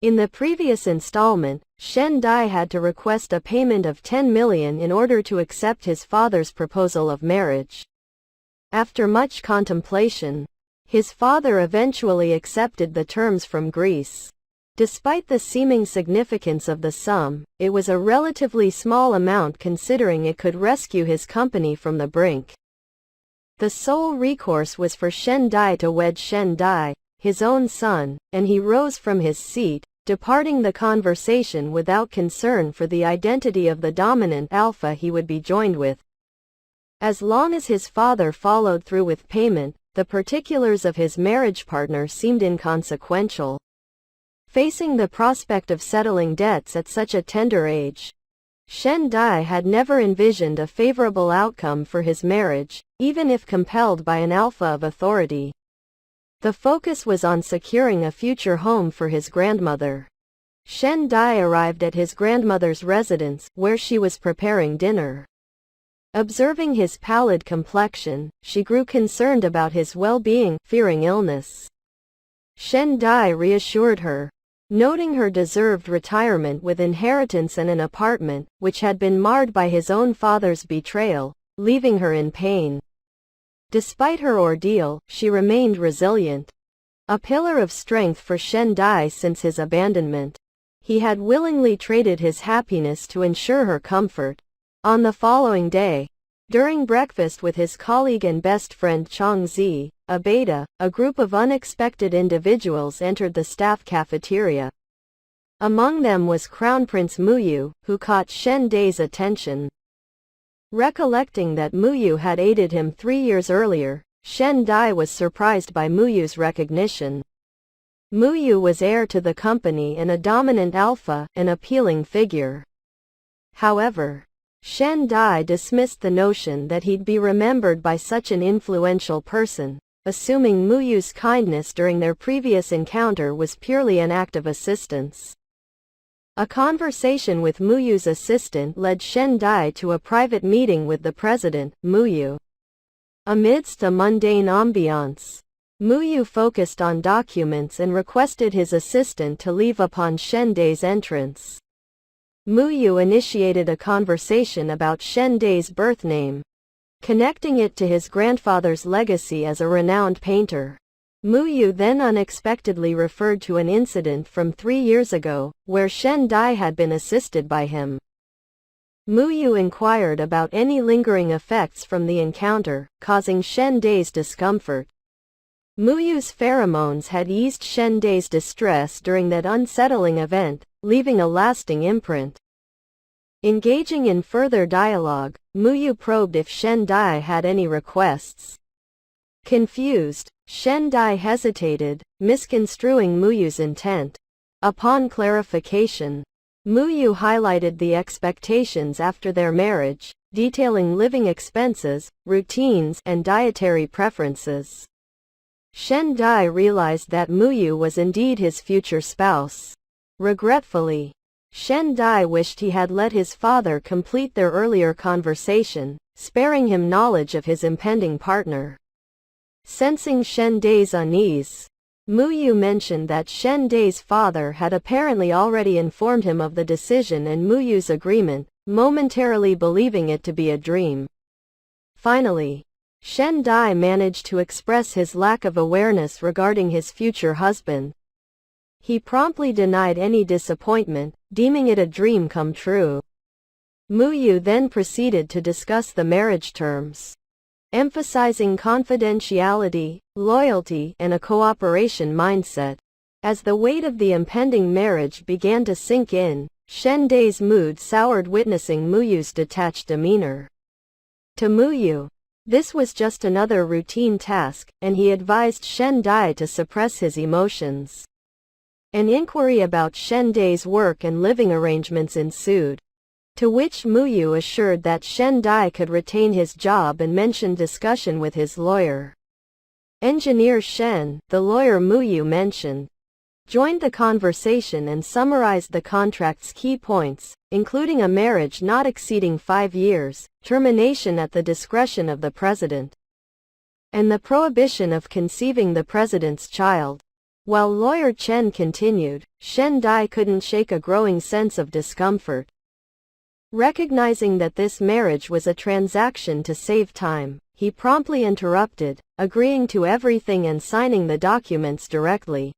In the previous installment, Shandai had to request a payment of 10 million in order to accept his father's proposal of marriage. After much contemplation, his father eventually accepted the terms from Greece. Despite the seeming significance of the sum, it was a relatively small amount considering it could rescue his company from the brink. The sole recourse was for Shandai to wed Shandai, his own son, and he rose from his seat, departing the conversation without concern for the identity of the dominant alpha he would be joined with. As long as his father followed through with payment, the particulars of his marriage partner seemed inconsequential. Facing the prospect of settling debts at such a tender age, Shandai had never envisioned a favorable outcome for his marriage, even if compelled by an alpha of authority. The focus was on securing a future home for his grandmother. Shandai arrived at his grandmother's residence, where she was preparing dinner. Observing his pallid complexion, she grew concerned about his well-being, fearing illness. Shandai reassured her, noting her deserved retirement with inheritance and an apartment, which had been marred by his own father's betrayal, leaving her in pain. Despite her ordeal, she remained resilient. A pillar of strength for Shandai since his abandonment. He had willingly traded his happiness to ensure her comfort. On the following day, during breakfast with his colleague and best friend Changzi, a beta, a group of unexpected individuals entered the staff cafeteria. Among them was Crown Prince Muyu, who caught Shandai's attention. Recollecting that Muyu had aided him 3 years earlier, Shandai was surprised by Muyu's recognition. Muyu was heir to the company and a dominant alpha, an appealing figure. However, Shandai dismissed the notion that he'd be remembered by such an influential person, assuming Muyu's kindness during their previous encounter was purely an act of assistance. A conversation with Muyu's assistant led Shandai to a private meeting with the president, Muyu. Amidst a mundane ambiance, Muyu focused on documents and requested his assistant to leave upon Shandai's entrance. Muyu initiated a conversation about Shandai's birth name, connecting it to his grandfather's legacy as a renowned painter. Muyu then unexpectedly referred to an incident from 3 years ago, where Shandai had been assisted by him. Muyu inquired about any lingering effects from the encounter, causing Shandai's discomfort. Muyu's pheromones had eased Shandai's distress during that unsettling event, leaving a lasting imprint. Engaging in further dialogue, Muyu probed if Shandai had any requests. Confused, Shandai hesitated, misconstruing Muyu's intent. Upon clarification, Muyu highlighted the expectations after their marriage, detailing living expenses, routines, and dietary preferences. Shandai realized that Muyu was indeed his future spouse. Regretfully, Shandai wished he had let his father complete their earlier conversation, sparing him knowledge of his impending partner. Sensing Shandai's unease, Muyu mentioned that Shandai's father had apparently already informed him of the decision and Muyu's agreement, momentarily believing it to be a dream. Finally, Shandai managed to express his lack of awareness regarding his future husband. He promptly denied any disappointment, deeming it a dream come true. Muyu then proceeded to discuss the marriage terms, emphasizing confidentiality, loyalty, and a cooperation mindset. As the weight of the impending marriage began to sink in, Shandai's mood soured witnessing Muyu's detached demeanor. To Muyu, this was just another routine task, and he advised Shandai to suppress his emotions. An inquiry about Shandai's work and living arrangements ensued, to which Muyu assured that Shandai could retain his job and mentioned discussion with his lawyer. Engineer Shen, the lawyer Muyu mentioned, joined the conversation and summarized the contract's key points, including a marriage not exceeding 5 years, termination at the discretion of the president, and the prohibition of conceiving the president's child. While lawyer Chen continued, Shandai couldn't shake a growing sense of discomfort. Recognizing that this marriage was a transaction to save time, he promptly interrupted, agreeing to everything and signing the documents directly.